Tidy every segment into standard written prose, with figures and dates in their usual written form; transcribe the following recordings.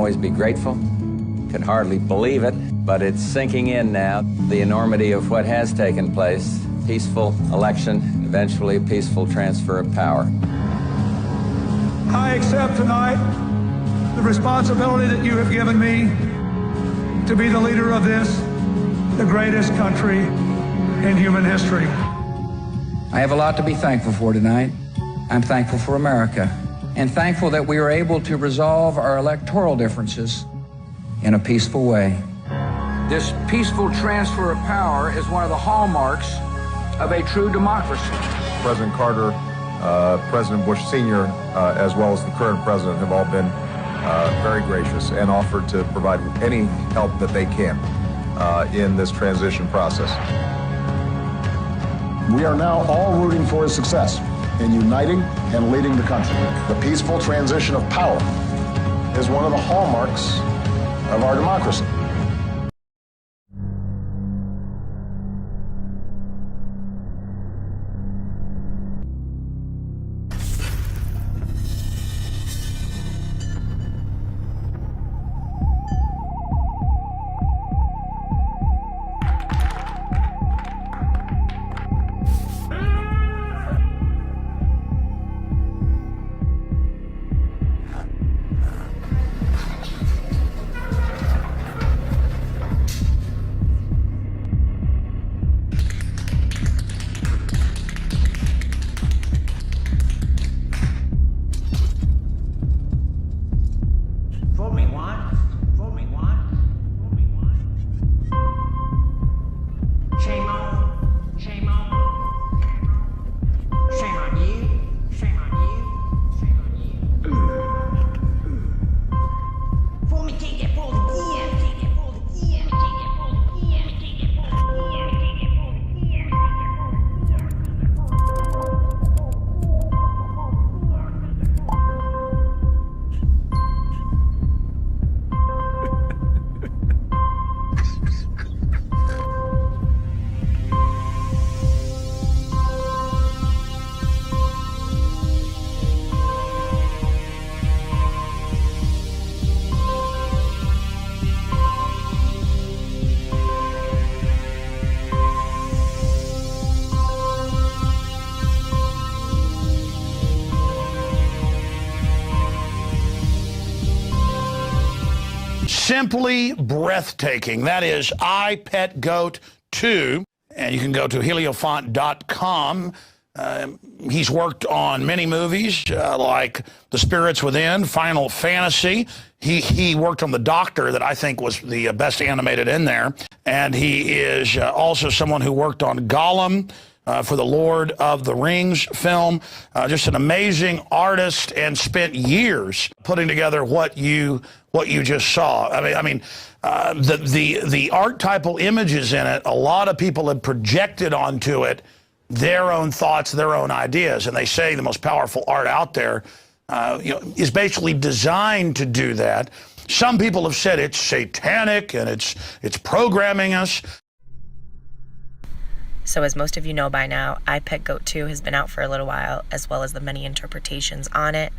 always be grateful. Can hardly believe it, but it's sinking in now, the enormity of what has taken place. Peaceful election, eventually a peaceful transfer of power. I accept tonight the responsibility that you have given me to be the leader of this, the greatest country in human history. I have a lot to be thankful for tonight. I'm thankful for America and thankful that we are able to resolve our electoral differences in a peaceful way. This peaceful transfer of power is one of the hallmarks of a true democracy. President Carter, President Bush Sr., as well as the current president have all been very gracious and offered to provide any help that they can in this transition process. We are now all rooting for his success in uniting and leading the country. The peaceful transition of power is one of the hallmarks of our democracy. Simply breathtaking. That is I Pet Goat 2, and you can go to heliofont.com. He's worked on many movies like The Spirits Within, Final Fantasy. He worked on The Doctor, that I think was the best animated in there. And he is also someone who worked on Gollum for the Lord of the Rings film. Just an amazing artist and spent years putting together what you just saw. I mean, the archetypal images in it, a lot of people have projected onto it their own thoughts, their own ideas, and they say the most powerful art out there is basically designed to do that. Some people have said it's satanic and it's programming us. So as most of you know by now, I Pet Goat 2 has been out for a little while, as well as the many interpretations on it.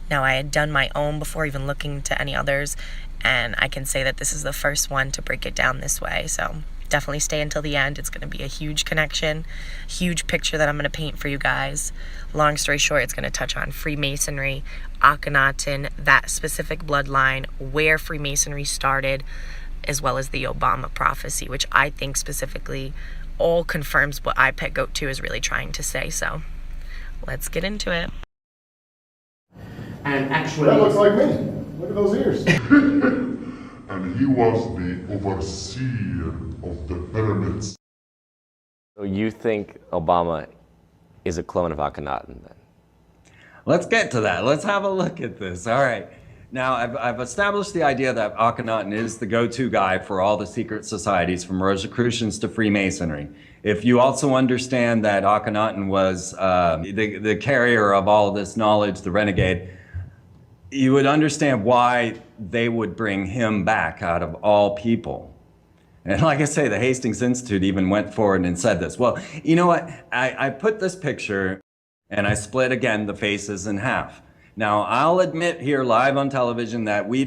Now, I had done my own before even looking to any others, and I can say that this is the first one to break it down this way. So definitely stay until the end. It's going to be a huge connection, huge picture that I'm going to paint for you guys. Long story short, it's going to touch on Freemasonry, Akhenaten, that specific bloodline, where Freemasonry started, as well as the Obama prophecy, which I think specifically all confirms what I Pet Goat 2 is really trying to say. So let's get into it. And actually, that looks like me. Look at those ears. And he was the overseer of the pyramids. So you think Obama is a clone of Akhenaten then? Let's get to that. Let's have a look at this. All right. Now, I've established the idea that Akhenaten is the go-to guy for all the secret societies, from Rosicrucians to Freemasonry. If you also understand that Akhenaten was the carrier of all this knowledge, the renegade, you would understand why they would bring him back out of all people. And like I say, the Hastings Institute even went forward and said this. Well, you know what? I put this picture and I split again the faces in half. Now, I'll admit here live on television that I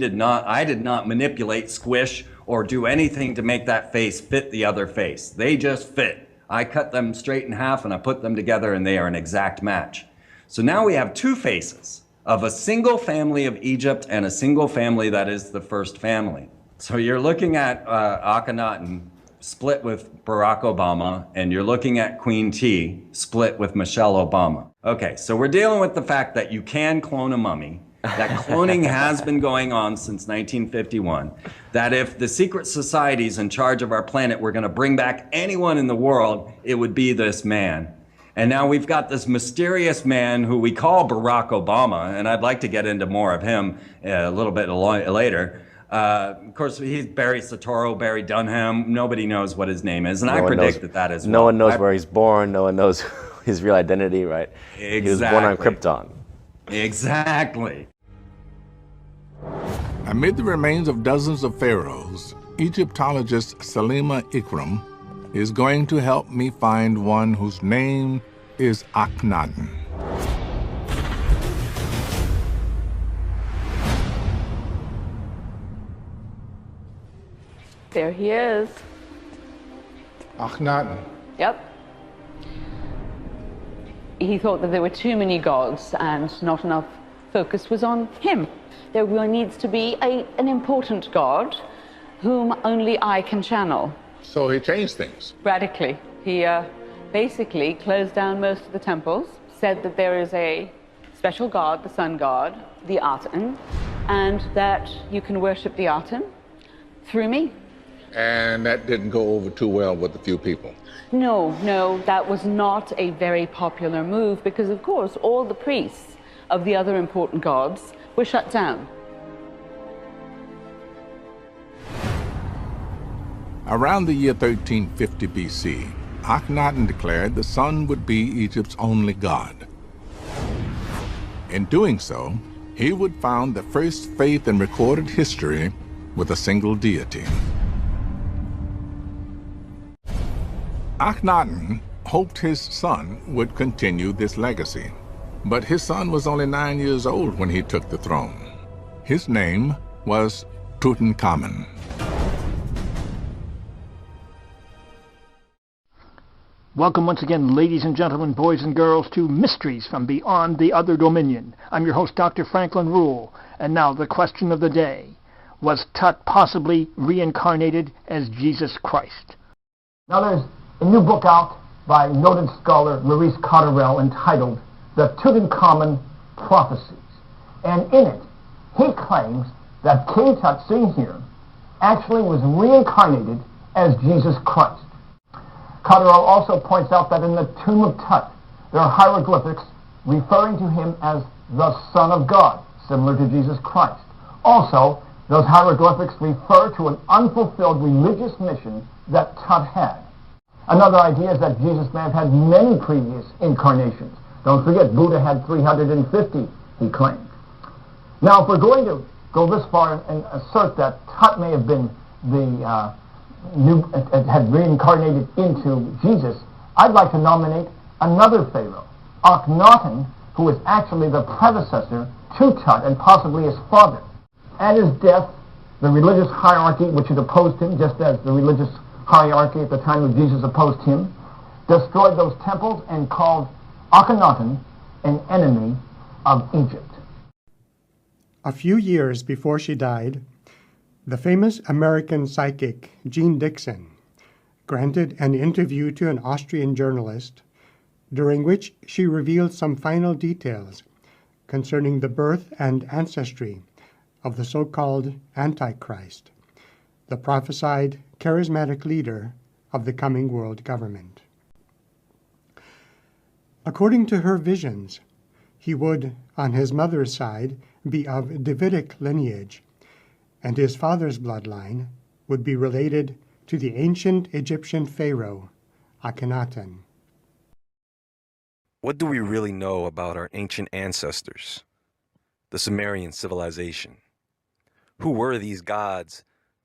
did not manipulate, squish, or do anything to make that face fit the other face. They just fit. I cut them straight in half and I put them together and they are an exact match. So now we have two faces of a single family of Egypt and a single family that is the first family. So you're looking at Akhenaten split with Barack Obama, and you're looking at Queen T split with Michelle Obama. Okay, so we're dealing with the fact that you can clone a mummy, that cloning has been going on since 1951, that if the secret societies in charge of our planet were going to bring back anyone in the world, it would be this man. And now we've got this mysterious man who we call Barack Obama, and I'd like to get into more of him a little bit later. Of course, he's Barry Soetoro, Barry Dunham. Nobody knows what his name is, and I predict that as well. No one knows where he's born. No one knows his real identity, right? Exactly. He was born on Krypton. Exactly. Amid the remains of dozens of pharaohs, Egyptologist Salima Ikram is going to help me find one whose name is Akhenaten. There he is. Akhenaten. Yep. He thought that there were too many gods and not enough focus was on him. There really needs to be an important god whom only I can channel. So he changed things. Radically. He basically closed down most of the temples, said that there is a special god, the sun god, the Aten, and that you can worship the Aten through me. And that didn't go over too well with a few people. No, that was not a very popular move because, of course, all the priests of the other important gods were shut down. Around the year 1350 BC, Akhenaten declared the sun would be Egypt's only god. In doing so, he would found the first faith in recorded history with a single deity. Akhenaten hoped his son would continue this legacy, but his son was only 9 years old when he took the throne. His name was Tutankhamun. Welcome once again, ladies and gentlemen, boys and girls, to Mysteries from Beyond the Other Dominion. I'm your host, Dr. Franklin Rule, and now the question of the day. Was Tut possibly reincarnated as Jesus Christ? Now there's a new book out by noted scholar Maurice Cotterell entitled The Tutankhamun Prophecies. And in it, he claims that King Tut, seen here, actually was reincarnated as Jesus Christ. Cotterell also points out that in the tomb of Tut, there are hieroglyphics referring to him as the Son of God, similar to Jesus Christ. Also, those hieroglyphics refer to an unfulfilled religious mission that Tut had. Another idea is that Jesus may have had many previous incarnations. Don't forget, Buddha had 350, he claimed. Now, if we're going to go this far and assert that Tut may have been had reincarnated into Jesus, I'd like to nominate another pharaoh, Akhenaten, who was actually the predecessor to Tut and possibly his father. At his death, the religious hierarchy which had opposed him, just as the religious hierarchy at the time of Jesus opposed him, destroyed those temples and called Akhenaten an enemy of Egypt. A few years before she died, the famous American psychic Jean Dixon granted an interview to an Austrian journalist during which she revealed some final details concerning the birth and ancestry of the so-called Antichrist, the prophesied charismatic leader of the coming world government. According to her visions, he would, on his mother's side, be of Davidic lineage, and his father's bloodline would be related to the ancient Egyptian pharaoh, Akhenaten. What do we really know about our ancient ancestors, the Sumerian civilization? Who were these gods,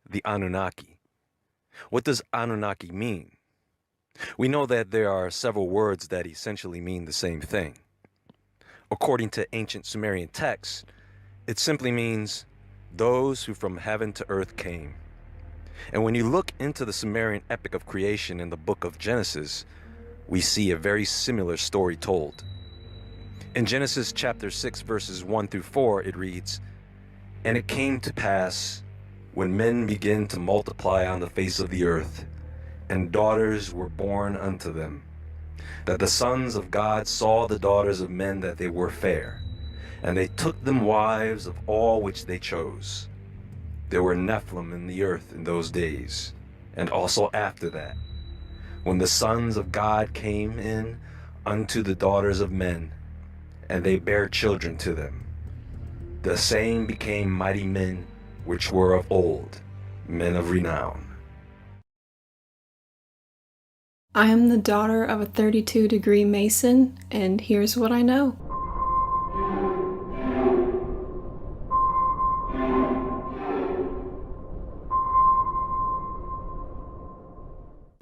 the Anunnaki? What does Anunnaki mean? We know that there are several words that essentially mean the same thing. According to ancient Sumerian texts, it simply means those who from heaven to earth came. And when you look into the Sumerian epic of creation in the book of Genesis, we see a very similar story told. In Genesis chapter 6, verses 1 through 4, it reads, "And it came to pass, when men began to multiply on the face of the earth, and daughters were born unto them, that the sons of God saw the daughters of men that they were fair, and they took them wives of all which they chose. There were Nephilim in the earth in those days, and also after that, when the sons of God came in unto the daughters of men, and they bare children to them. The same became mighty men which were of old, men of renown." I am the daughter of a 32-degree Mason, and here's what I know.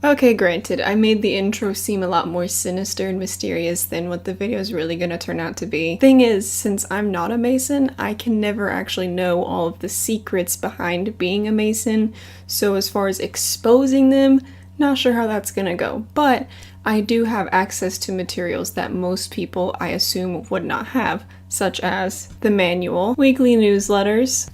Okay, granted, I made the intro seem a lot more sinister and mysterious than what the video is really gonna turn out to be. Thing is, since I'm not a Mason, I can never actually know all of the secrets behind being a Mason, so as far as exposing them, not sure how that's gonna go. But I do have access to materials that most people, I assume, would not have, such as the manual, weekly newsletters,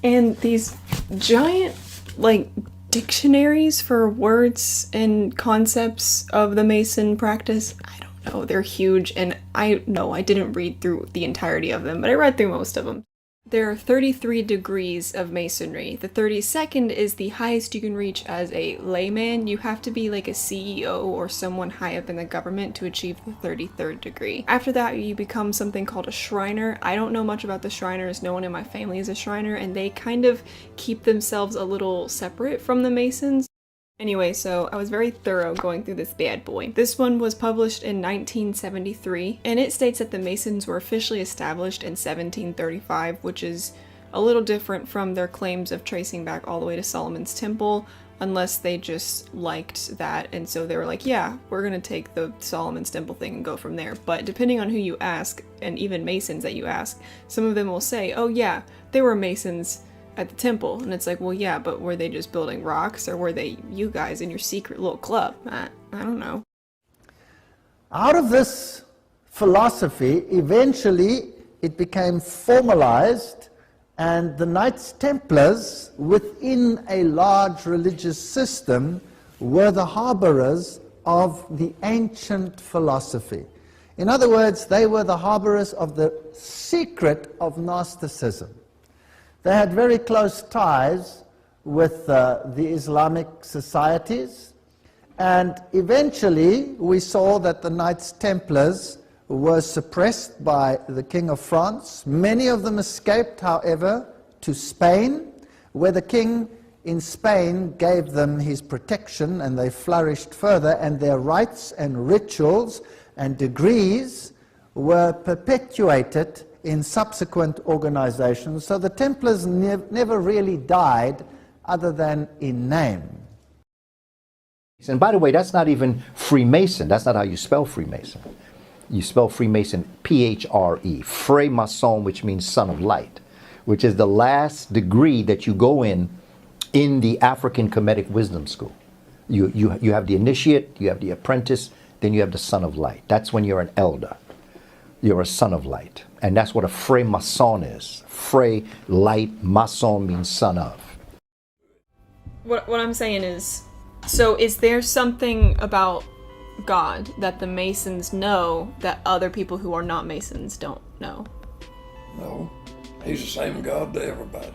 and these giant, like, dictionaries for words and concepts of the Mason practice. I don't know, they're huge, and I didn't read through the entirety of them, but I read through most of them. There are 33 degrees of Masonry. The 32nd is the highest you can reach as a layman. You have to be like a CEO or someone high up in the government to achieve the 33rd degree. After that, you become something called a Shriner. I don't know much about the Shriners. No one in my family is a Shriner, and they kind of keep themselves a little separate from the Masons. Anyway, so I was very thorough going through this bad boy. This one was published in 1973, and it states that the Masons were officially established in 1735, which is a little different from their claims of tracing back all the way to Solomon's Temple, unless they just liked that, and so they were like, yeah, we're gonna take the Solomon's Temple thing and go from there. But depending on who you ask, and even Masons that you ask, some of them will say, oh yeah, they were Masons at the temple, and it's like, well, yeah, but were they just building rocks, or were they you guys in your secret little club? I don't know. Out of this philosophy, eventually it became formalized, and the Knights Templars, within a large religious system, were the harborers of the ancient philosophy. In other words, they were the harborers of the secret of Gnosticism. They had very close ties with the Islamic societies, and eventually we saw that the Knights Templars were suppressed by the King of France. Many of them escaped, however, to Spain, where the king in Spain gave them his protection, and they flourished further, and their rites and rituals and degrees were perpetuated in subsequent organizations. So the Templars never really died other than in name. And by the way, that's not even Freemason. That's not how you spell Freemason. You spell Freemason P-H-R-E, Freemason, which means son of light, which is the last degree that you go in the African Kemetic wisdom school. You have the initiate, you have the apprentice, then you have the son of light. That's when you're an elder. You're a son of light. And that's what a Freemason is. Frey, light, mason means son of. What I'm saying is, so is there something about God that the Masons know that other people who are not Masons don't know? No. He's the same God to everybody.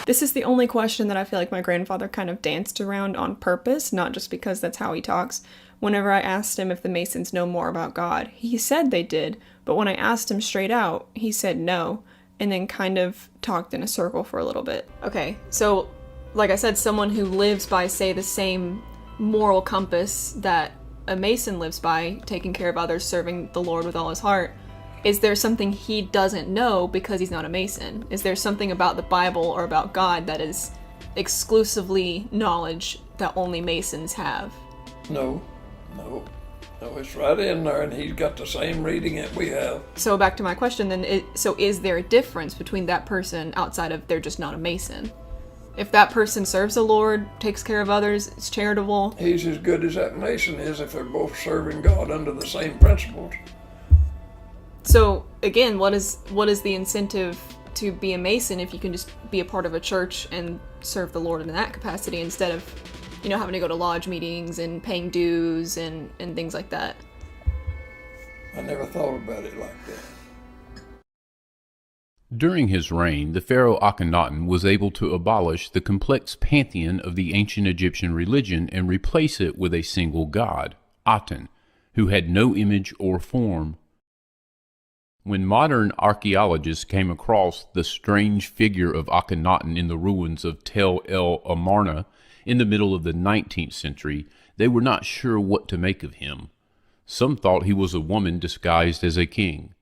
This is the only question that I feel like my grandfather kind of danced around on purpose, not just because that's how he talks. Whenever I asked him if the Masons know more about God, he said they did, but when I asked him straight out, he said no, and then kind of talked in a circle for a little bit. Okay, so like I said, someone who lives by, say, the same moral compass that a Mason lives by, taking care of others, serving the Lord with all his heart, is there something he doesn't know because he's not a Mason? Is there something about the Bible or about God that is exclusively knowledge that only Masons have? No. No, it's right in there, and he's got the same reading that we have. So back to my question then, so is there a difference between that person outside of they're just not a Mason? If that person serves the Lord, takes care of others, is charitable. He's as good as that Mason is if they're both serving God under the same principles. So again, what is the incentive to be a Mason if you can just be a part of a church and serve the Lord in that capacity instead of, having to go to lodge meetings and paying dues and things like that? I never thought about it like that. During his reign, the pharaoh Akhenaten was able to abolish the complex pantheon of the ancient Egyptian religion and replace it with a single god, Aten, who had no image or form. When modern archaeologists came across the strange figure of Akhenaten in the ruins of Tel el Amarna in the middle of the 19th century, they were not sure what to make of him. Some thought he was a woman disguised as a king.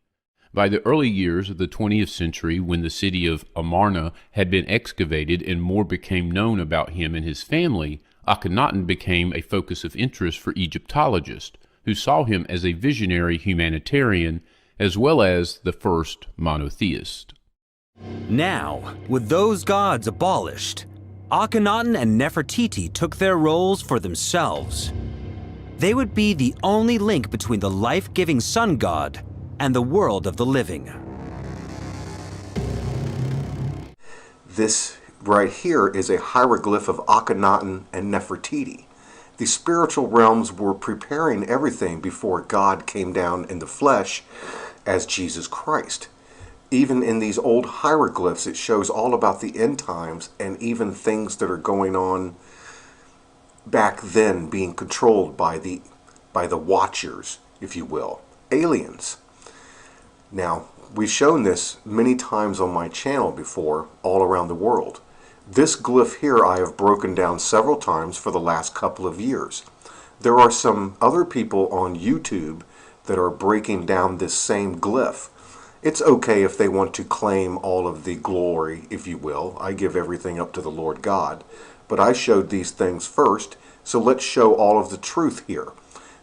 By the early years of the 20th century, when the city of Amarna had been excavated and more became known about him and his family, Akhenaten became a focus of interest for Egyptologists, who saw him as a visionary humanitarian as well as the first monotheist. Now, with those gods abolished, Akhenaten and Nefertiti took their roles for themselves. They would be the only link between the life-giving sun god and the world of the living. This right here is a hieroglyph of Akhenaten and Nefertiti. The spiritual realms were preparing everything before God came down in the flesh as Jesus Christ. Even in these old hieroglyphs, it shows all about the end times and even things that are going on back then being controlled by the watchers, if you will, aliens. Now, we've shown this many times on my channel before, all around the world. This glyph here I have broken down several times for the last couple of years. There are some other people on YouTube that are breaking down this same glyph. It's okay if they want to claim all of the glory, if you will. I give everything up to the Lord God. But I showed these things first, so let's show all of the truth here.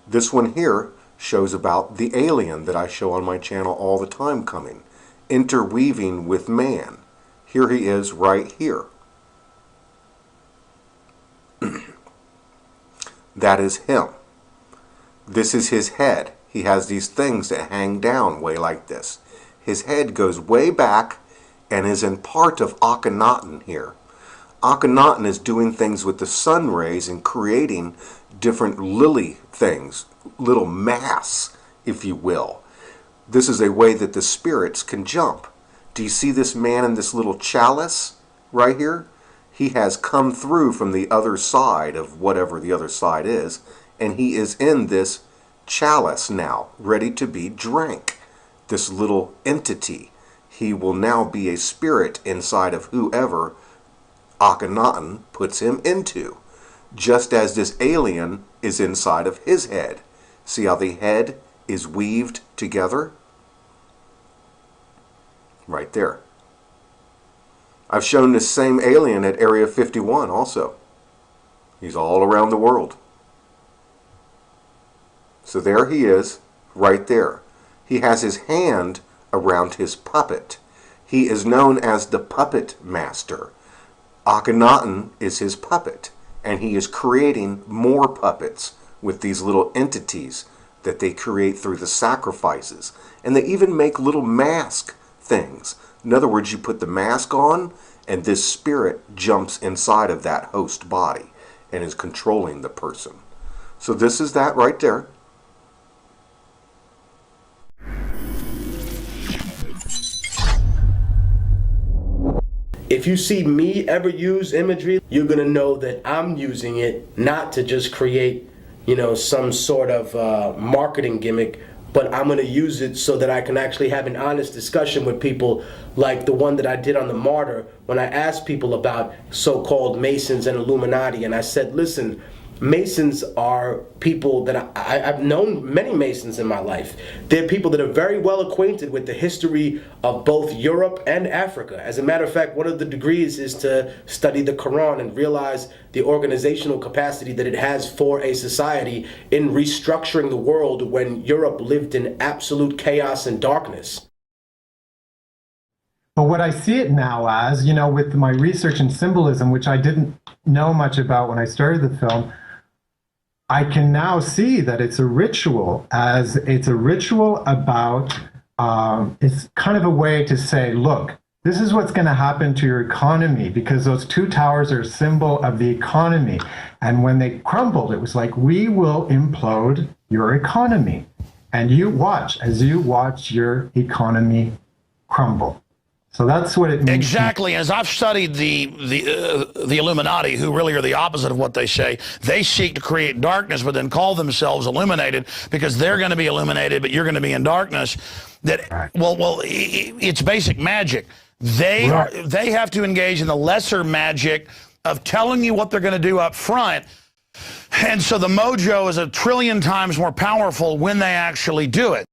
This one here shows about the alien that I show on my channel all the time coming, interweaving with man. Here he is right here. That is him. This is his head. He has these things that hang down way like this. His head goes way back and is in part of Akhenaten here. Akhenaten is doing things with the sun rays and creating different lily things, little mass, if you will. This is a way that the spirits can jump. Do you see this man in this little chalice right here? He has come through from the other side of whatever the other side is, and he is in this chalice now, ready to be drank. This little entity. He will now be a spirit inside of whoever Akhenaten puts him into, just as this alien is inside of his head. See how the head is weaved together? Right there. I've shown this same alien at Area 51 also. He's all around the world. So there he is, right there. He has his hand around his puppet. He is known as the puppet master. Akhenaten is his puppet, and he is creating more puppets with these little entities that they create through the sacrifices. And they even make little mask things. In other words, you put the mask on, and this spirit jumps inside of that host body and is controlling the person. So this is that right there. If you see me ever use imagery, you're going to know that I'm using it not to just create, some sort of marketing gimmick, but I'm going to use it so that I can actually have an honest discussion with people, like the one that I did on the Martyr when I asked people about so-called Masons and Illuminati, and I said, listen, Masons are people that I've known many Masons in my life. They're people that are very well acquainted with the history of both Europe and Africa. As a matter of fact, one of the degrees is to study the Quran and realize the organizational capacity that it has for a society in restructuring the world when Europe lived in absolute chaos and darkness. But what I see it now as, with my research in symbolism, which I didn't know much about when I started the film, I can now see that it's a ritual, about, it's kind of a way to say, look, this is what's going to happen to your economy, because those two towers are a symbol of the economy. And when they crumbled, it was like, we will implode your economy. And you watch your economy crumble. So that's what it means. Exactly. As I've studied the Illuminati, who really are the opposite of what they say, they seek to create darkness, but then call themselves illuminated because they're going to be illuminated, but you're going to be in darkness. It's basic magic. They have to engage in the lesser magic of telling you what they're going to do up front. And so the mojo is 1 trillion times more powerful when they actually do it.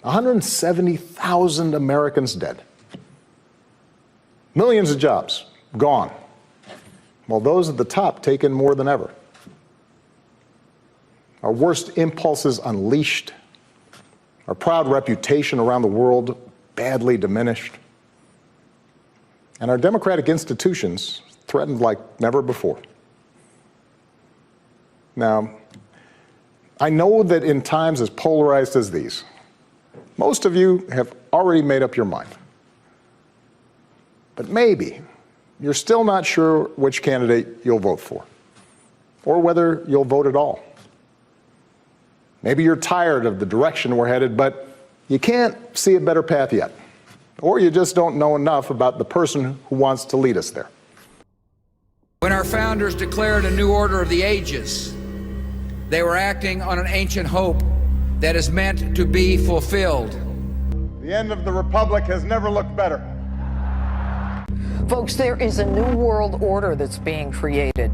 170,000 Americans dead. Millions of jobs gone, while those at the top take in more than ever. Our worst impulses unleashed, our proud reputation around the world badly diminished, and our democratic institutions threatened like never before. Now, I know that in times as polarized as these, most of you have already made up your mind. But maybe you're still not sure which candidate you'll vote for, or whether you'll vote at all. Maybe you're tired of the direction we're headed, but you can't see a better path yet. Or you just don't know enough about the person who wants to lead us there. When our founders declared a new order of the ages, they were acting on an ancient hope that is meant to be fulfilled. The end of the Republic has never looked better. Folks, there is a new world order that's being created.